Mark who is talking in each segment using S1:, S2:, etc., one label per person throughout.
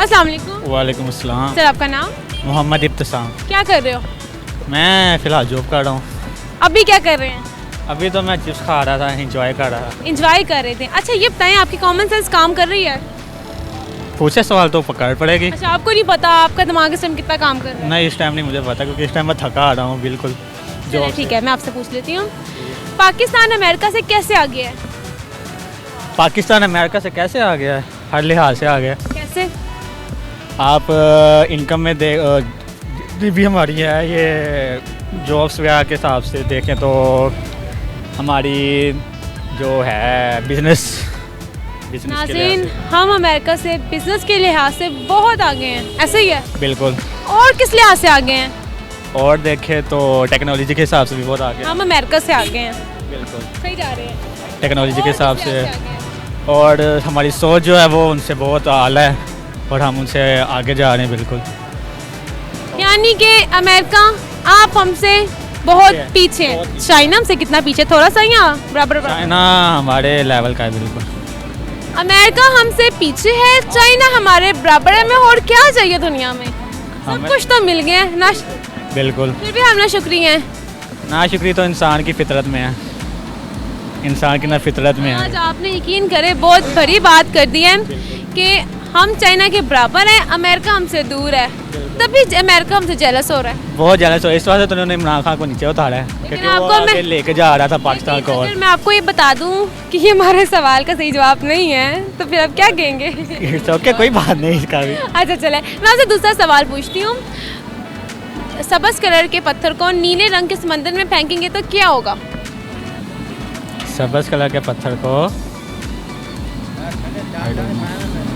S1: अस्सलाम वालेकुम।
S2: वालेकुम अस्सलाम।
S1: सर आपका नाम?
S2: मोहम्मद इब्तिसाम।
S1: क्या कर रहे हो?
S2: मैं फ़िलहाल जॉब कर रहा हूँ।
S1: अभी क्या कर रहे हैं?
S2: अभी तो मैं चिप्स खा रहा था, इंजॉय कर रहा था।
S1: इंजॉय कर रहे थे। अच्छा ये बताएं आपकी कॉमन सेंस काम कर रही है?
S2: पूछे सवाल तो पकड़ पड़ेगी।
S1: अच्छा आपको नहीं पता आपका दिमाग इस टाइम कितना काम कर रहा है?
S2: नहीं, इस टाइम नहीं मुझे पता, क्योंकि इस टाइम मैं थका आ रहा हूँ बिल्कुल।
S1: चलिए ठीक है, मैं आपसे पूछ लेती हूँ, पाकिस्तान अमेरिका से कैसे आ गया है?
S2: पाकिस्तान अमेरिका से कैसे आ गया है? हर लिहाज से आ गया।
S1: कैसे?
S2: आप इनकम में जितनी भी हमारी है, ये जॉब्स वगैरह के हिसाब से देखें तो हमारी जो है बिजनेस के
S1: नाज़रीन,
S2: लिहाज से।
S1: हम अमेरिका से बिजनेस के लिहाज से बहुत आगे हैं, ऐसे ही है?
S2: बिल्कुल।
S1: और किस लिहाज से आगे हैं?
S2: और देखें तो टेक्नोलॉजी के हिसाब से भी बहुत आगे हैं।
S1: हम अमेरिका से आगे हैं।
S2: बिल्कुल,
S1: सही जा रहे हैं।
S2: टेक्नोलॉजी के
S1: और
S2: हिसाब
S1: किस
S2: से।
S1: लिहाज आगे हैं?
S2: और हमारी सोच जो है वो उनसे बहुत आला है और हम उनसे आगे जा रहे हैं बिल्कुल।
S1: यानी कि अमेरिका आप हमसे बहुत पीछे हैं।
S2: बहुत पीछे।
S1: चाइना हमसे कितना पीछे? थोड़ा सा या बराबर बराबर?
S2: चाइना हमारे लेवल का है बिल्कुल।
S1: अमेरिका हमसे पीछे है, चाइना हमारे बराबर है। हमें और क्या चाहिए दुनिया में? सब
S2: हमें-
S1: कुछ तो मिल गया ना,
S2: बिल्कुल।
S1: फिर भी हम ना शुक्रिया हैं।
S2: नाशुक्री तो इंसान की फितरत में है, इंसान की ना फितरत में
S1: आज
S2: है।
S1: आपने यकीन करे बहुत बड़ी बात कर दी है कि हम चाइना के बराबर हैं, अमेरिका हमसे दूर है, तभी अमेरिका हमसे जेलस हो रहा है।
S2: बहुत ज़्यादा सो इस वजह से तो उन्होंने इमरान खान को नीचे उतारा है, क्योंकि वो
S1: आपको मैं-
S2: आगे लेके जा रहा था पाकिस्तान को।
S1: अगर मैं आपको ये बता दूं कि ये हमारे सवाल का सही जवाब नहीं है तो फिर आप क्या कहेंगे?
S2: ओके, कोई बात नहीं इसका भी।
S1: अच्छा चले, मैं आपसे दूसरा सवाल पूछती हूँ, सब्ज़ कलर के पत्थर को नीले रंग के समंदर में फेंकेंगे तो क्या होगा?
S2: सब्ज़ कलर के पत्थर को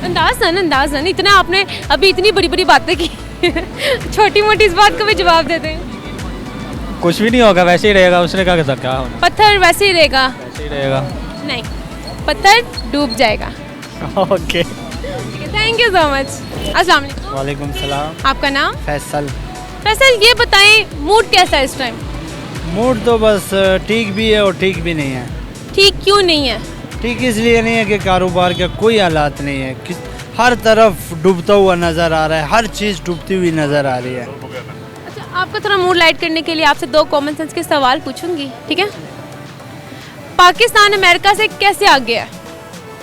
S1: अंदाज़ न इतना आपने अभी इतनी बड़ी बड़ी बातें की छोटी मोटी इस बात को भी जवाब देते हैं।
S2: कुछ भी नहीं होगा, वैसे ही रहेगा। उसने कहा कि क्या होना,
S1: पत्थर वैसे ही रहेगा?
S2: वैसे ही रहेगा।
S1: नहीं, पत्थर डूब जाएगा।
S2: Okay,
S1: thank you so much. अस्सलाम वालेकुम।
S2: वालेकुम सलाम।
S1: आपका नाम?
S3: फैसल।
S1: वैसे ये बताएं मूड कैसा है इस टाइम?
S3: मूड तो बस ठीक भी है और ठीक भी नहीं है।
S1: ठीक क्यों नहीं है?
S3: ठीक इसलिए नहीं है कि कारोबार का कोई हालात नहीं है, हर तरफ डूबता हुआ नज़र आ रहा है, हर चीज़ डूबती हुई नज़र आ रही है।
S1: अच्छा आपका थोड़ा मूड लाइट करने के लिए आपसे दो कॉमन सेंस के सवाल पूछूंगी, ठीक है? पाकिस्तान अमेरिका से कैसे आ गया?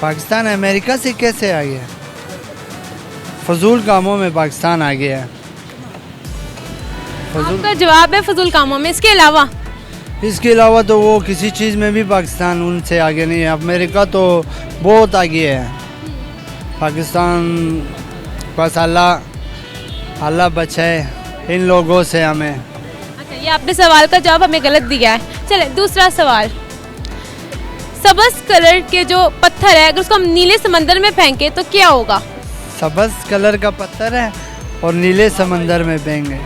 S3: पाकिस्तान अमेरिका से कैसे आ गया? फजूल कामों में पाकिस्तान आ गया है। फजूल,
S1: आपका जवाब है फजूल कामों में। इसके अलावा?
S3: इसके अलावा तो वो किसी चीज़ में भी पाकिस्तान उनसे आगे नहीं है। अमेरिका तो बहुत आगे है। पाकिस्तान बस अल्लाह बचाए इन लोगों से हमें।
S1: अच्छा ये आपने सवाल का जवाब हमें गलत दिया है। चले दूसरा सवाल, सब्ज़ कलर के जो पत्थर है अगर उसको हम नीले समंदर में फेंके तो क्या होगा?
S3: सब्ज़ कलर का पत्थर है और नीले समंदर में फेंगे।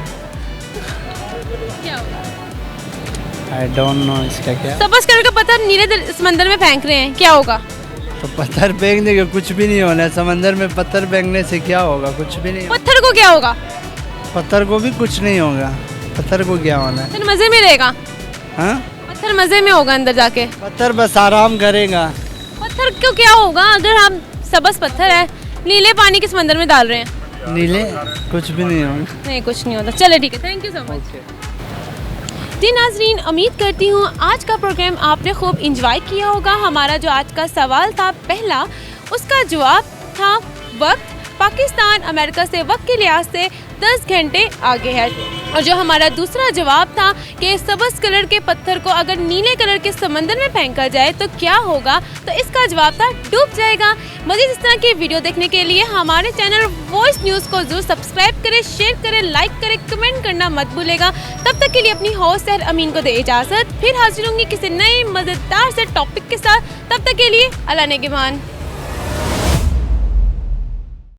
S3: आई डोंट नो इसका क्या।
S1: सब्ज़ कलर का पत्थर नीले समंदर में फेंक रहे हैं, क्या होगा?
S3: तो पत्थर फेंकने के कुछ भी नहीं होना है। समंदर में पत्थर फेंकने से क्या होगा? कुछ भी नहीं।
S1: पत्थर को क्या होगा?
S3: पत्थर को भी कुछ नहीं होगा। पत्थर को क्या होना है?
S1: पत्थर मज़े में रहेगा।
S3: हाँ,
S1: पत्थर मज़े में होगा अंदर जाके।
S3: पत्थर बस आराम करेगा।
S1: पत्थर को क्या होगा अगर हम सब्ज़ पत्थर है नीले पानी के समंदर में डाल रहे हैं?
S3: नीले कुछ भी नहीं होगा।
S1: नहीं कुछ नहीं होता। चले ठीक है, थैंक यू सो मच। जी नाजरीन, उम्मीद करती हूँ आज का प्रोग्राम आपने खूब इंजॉय किया होगा। हमारा जो आज का सवाल था पहला, उसका जवाब था वक्त। पाकिस्तान अमेरिका से वक्त के लिहाज से 10 घंटे आगे है। और जो हमारा दूसरा जवाब था कि सब्ज़ कलर के पत्थर को अगर नीले कलर के समंदर में फेंका जाए तो क्या होगा, तो इसका जवाब था डूब जाएगा। मज़ीद इस तरह की वीडियो देखने के लिए हमारे चैनल वॉइस न्यूज़ को जरूर सब्सक्राइब करें, शेयर करें, लाइक करें, कमेंट करना मत भूलेगा। तब तक के लिए अपनी होस्ट सहर अमीन को दे इजाज़त। फिर हाजिर होंगी किसी नए मज़ेदार से टॉपिक के साथ। तब तक के लिए अल्लाह नेगहबान।